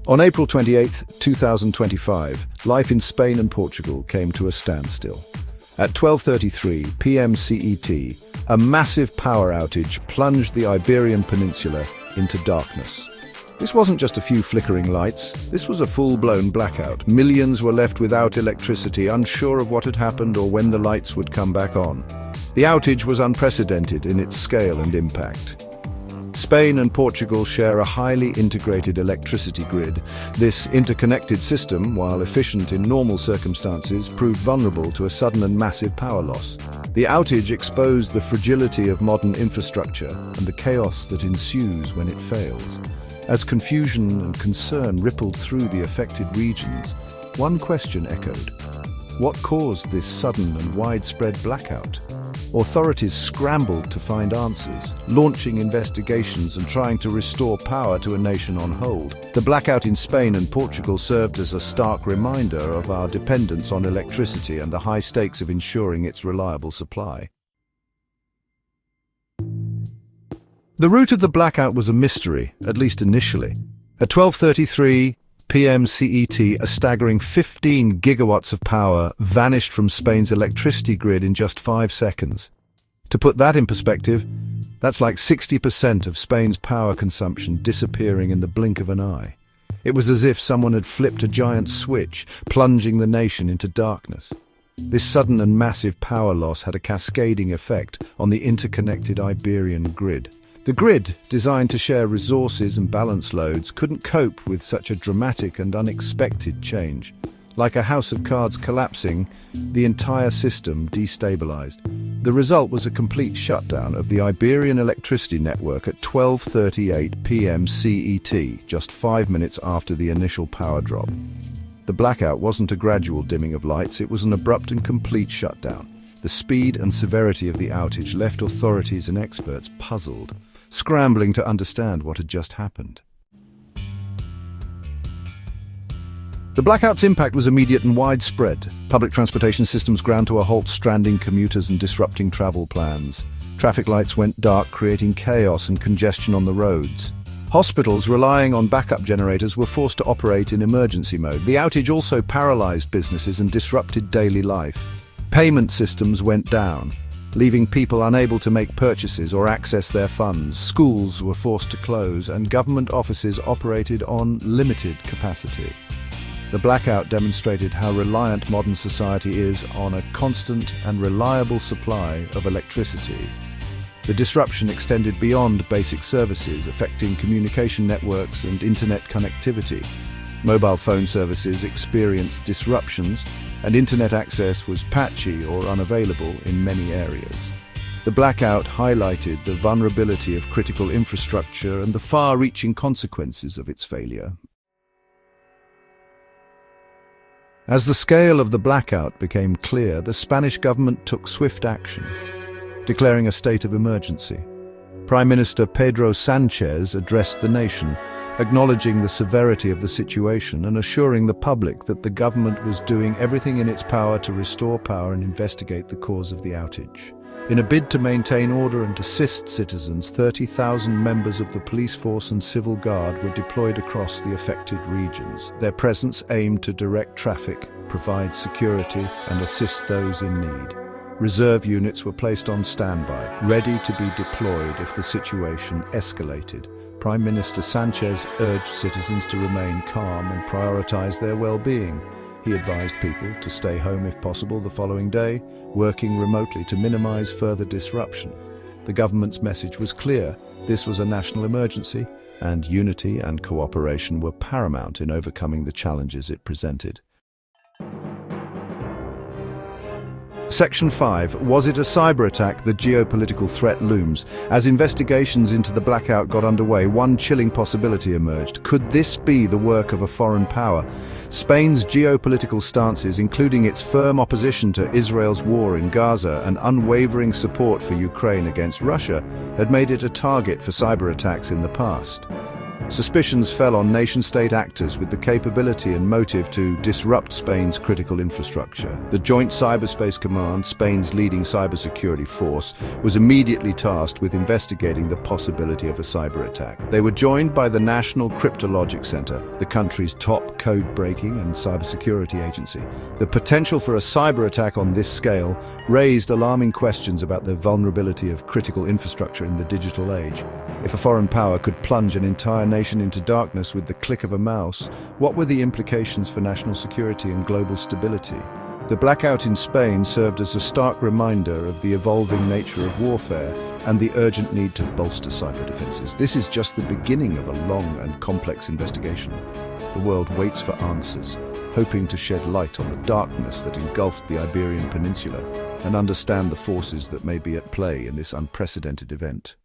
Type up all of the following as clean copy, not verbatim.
On April 28, 2025, life in Spain and Portugal came to a standstill. At 12:33 p.m. CET, a massive power outage plunged the Iberian Peninsula into darkness. This wasn't just a few flickering lights, this was a full-blown blackout. Millions were left without electricity, unsure of what had happened or when the lights would come back on. The outage was unprecedented in its scale and impact. Spain and Portugal share a highly integrated electricity grid. This interconnected system, while efficient in normal circumstances, proved vulnerable to a sudden and massive power loss. The outage exposed the fragility of modern infrastructure and the chaos that ensues when it fails. As confusion and concern rippled through the affected regions, one question echoed: what caused this sudden and widespread blackout? Authorities scrambled to find answers, launching investigations and trying to restore power to a nation on hold. The blackout in Spain and Portugal served as a stark reminder of our dependence on electricity and the high stakes of ensuring its reliable supply. The root of the blackout was a mystery, at least initially. At 12:33 p.m. CET, a staggering 15 gigawatts of power vanished from Spain's electricity grid in just 5 seconds. To put that in perspective, that's like 60% of Spain's power consumption disappearing in the blink of an eye. It was as if someone had flipped a giant switch, plunging the nation into darkness. This sudden and massive power loss had a cascading effect on the interconnected Iberian grid. The grid, designed to share resources and balance loads, couldn't cope with such a dramatic and unexpected change. Like a house of cards collapsing, the entire system destabilized. The result was a complete shutdown of the Iberian electricity network at 12:38 p.m. CET, just 5 minutes after the initial power drop. The blackout wasn't a gradual dimming of lights, it was an abrupt and complete shutdown. The speed and severity of the outage left authorities and experts puzzled, scrambling to understand what had just happened. The blackout's impact was immediate and widespread. Public transportation systems ground to a halt, stranding commuters and disrupting travel plans. Traffic lights went dark, creating chaos and congestion on the roads. Hospitals relying on backup generators were forced to operate in emergency mode. The outage also paralyzed businesses and disrupted daily life. Payment systems went down, leaving people unable to make purchases or access their funds. Schools were forced to close, and government offices operated on limited capacity. The blackout demonstrated how reliant modern society is on a constant and reliable supply of electricity. The disruption extended beyond basic services, affecting communication networks and internet connectivity. Mobile phone services experienced disruptions, and internet access was patchy or unavailable in many areas. The blackout highlighted the vulnerability of critical infrastructure and the far-reaching consequences of its failure. As the scale of the blackout became clear, the Spanish government took swift action, declaring a state of emergency. Prime Minister Pedro Sánchez addressed the nation, acknowledging the severity of the situation and assuring the public that the government was doing everything in its power to restore power and investigate the cause of the outage. In a bid to maintain order and assist citizens, 30,000 members of the police force and civil guard were deployed across the affected regions. Their presence aimed to direct traffic, provide security, and assist those in need. Reserve units were placed on standby, ready to be deployed if the situation escalated. Prime Minister Sánchez urged citizens to remain calm and prioritize their well-being. He advised people to stay home if possible the following day, working remotely to minimize further disruption. The government's message was clear: this was a national emergency, and unity and cooperation were paramount in overcoming the challenges it presented. Section 5. Was it a cyber attack? The geopolitical threat looms. As investigations into the blackout got underway, one chilling possibility emerged. Could this be the work of a foreign power? Spain's geopolitical stances, including its firm opposition to Israel's war in Gaza and unwavering support for Ukraine against Russia, had made it a target for cyber attacks in the past. Suspicions fell on nation-state actors with the capability and motive to disrupt Spain's critical infrastructure. The Joint Cyberspace Command, Spain's leading cybersecurity force, was immediately tasked with investigating the possibility of a cyber attack. They were joined by the National Cryptologic Center, the country's top code-breaking and cybersecurity agency. The potential for a cyber attack on this scale raised alarming questions about the vulnerability of critical infrastructure in the digital age. If a foreign power could plunge an entire nation into darkness with the click of a mouse, what were the implications for national security and global stability? The blackout in Spain served as a stark reminder of the evolving nature of warfare and the urgent need to bolster cyber defenses. This is just the beginning of a long and complex investigation. The world waits for answers, hoping to shed light on the darkness that engulfed the Iberian Peninsula and understand the forces that may be at play in this unprecedented event.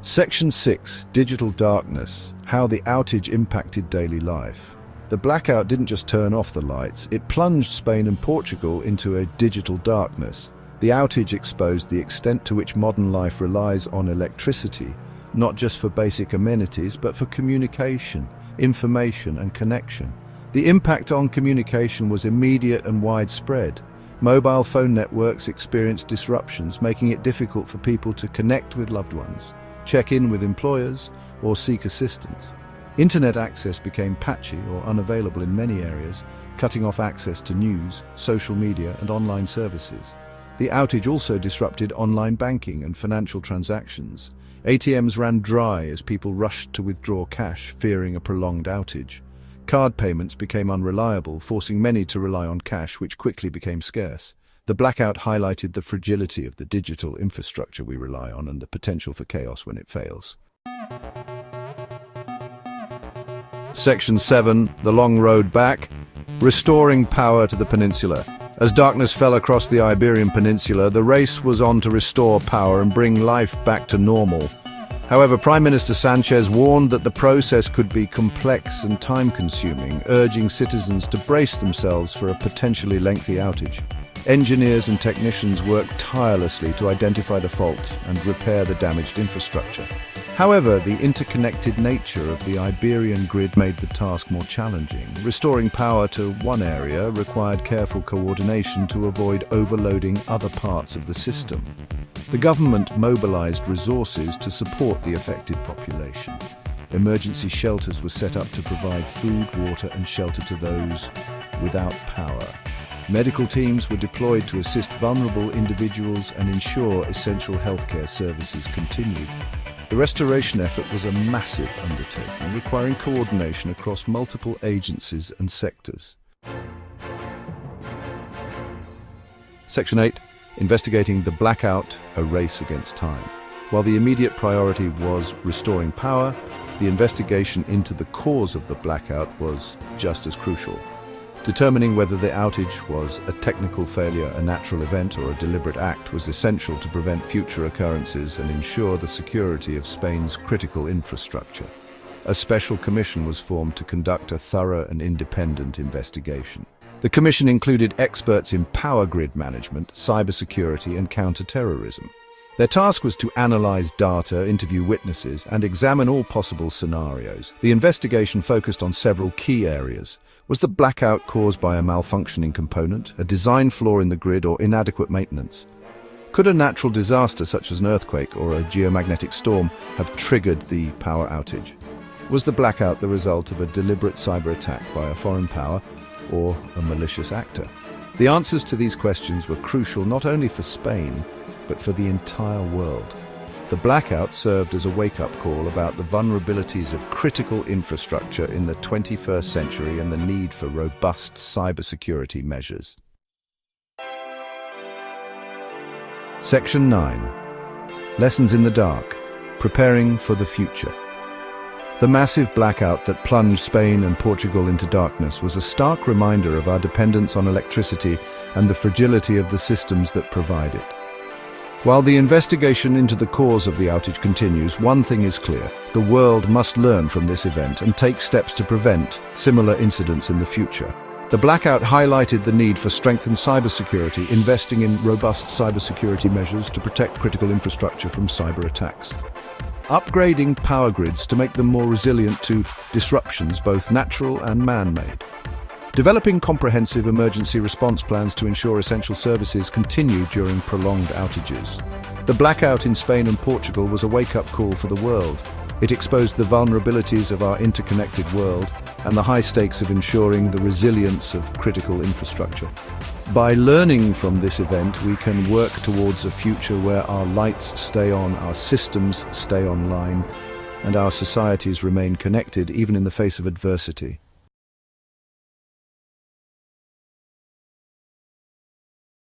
Section 6, Digital Darkness, How the Outage Impacted Daily Life. The blackout didn't just turn off the lights, it plunged Spain and Portugal into a digital darkness. The outage exposed the extent to which modern life relies on electricity, not just for basic amenities, but for communication, information, and connection. The impact on communication was immediate and widespread. Mobile phone networks experienced disruptions, making it difficult for people to connect with loved ones, check in with employers, or seek assistance. Internet access became patchy or unavailable in many areas, cutting off access to news, social media, and online services. The outage also disrupted online banking and financial transactions. ATMs ran dry as people rushed to withdraw cash, fearing a prolonged outage. Card payments became unreliable, forcing many to rely on cash, which quickly became scarce. The blackout highlighted the fragility of the digital infrastructure we rely on and the potential for chaos when it fails. Section 7, The Long Road Back, Restoring Power to the Peninsula. As darkness fell across the Iberian Peninsula, the race was on to restore power and bring life back to normal. However, Prime Minister Sanchez warned that the process could be complex and time-consuming, urging citizens to brace themselves for a potentially lengthy outage. Engineers and technicians worked tirelessly to identify the fault and repair the damaged infrastructure. However, the interconnected nature of the Iberian grid made the task more challenging. Restoring power to one area required careful coordination to avoid overloading other parts of the system. The government mobilized resources to support the affected population. Emergency shelters were set up to provide food, water, and shelter to those without power. Medical teams were deployed to assist vulnerable individuals and ensure essential healthcare services continued. The restoration effort was a massive undertaking, requiring coordination across multiple agencies and sectors. Section 8, Investigating the Blackout, a Race Against Time. While the immediate priority was restoring power, the investigation into the cause of the blackout was just as crucial. Determining whether the outage was a technical failure, a natural event, or a deliberate act was essential to prevent future occurrences and ensure the security of Spain's critical infrastructure. A special commission was formed to conduct a thorough and independent investigation. The commission included experts in power grid management, cybersecurity, and counter-terrorism. Their task was to analyze data, interview witnesses, and examine all possible scenarios. The investigation focused on several key areas. Was the blackout caused by a malfunctioning component, a design flaw in the grid, or inadequate maintenance? Could a natural disaster such as an earthquake or a geomagnetic storm have triggered the power outage? Was the blackout the result of a deliberate cyber attack by a foreign power or a malicious actor? The answers to these questions were crucial not only for Spain, but for the entire world. The blackout served as a wake-up call about the vulnerabilities of critical infrastructure in the 21st century and the need for robust cybersecurity measures. Section 9. Lessons in the Dark, Preparing for the Future. The massive blackout that plunged Spain and Portugal into darkness was a stark reminder of our dependence on electricity and the fragility of the systems that provide it. While the investigation into the cause of the outage continues, one thing is clear: the world must learn from this event and take steps to prevent similar incidents in the future. The blackout highlighted the need for strengthened cybersecurity, investing in robust cybersecurity measures to protect critical infrastructure from cyber attacks. upgrading power grids to make them more resilient to disruptions, both natural and man-made. Developing comprehensive emergency response plans to ensure essential services continue during prolonged outages. The blackout in Spain and Portugal was a wake-up call for the world. It exposed the vulnerabilities of our interconnected world and the high stakes of ensuring the resilience of critical infrastructure. By learning from this event, we can work towards a future where our lights stay on, our systems stay online, and our societies remain connected even in the face of adversity.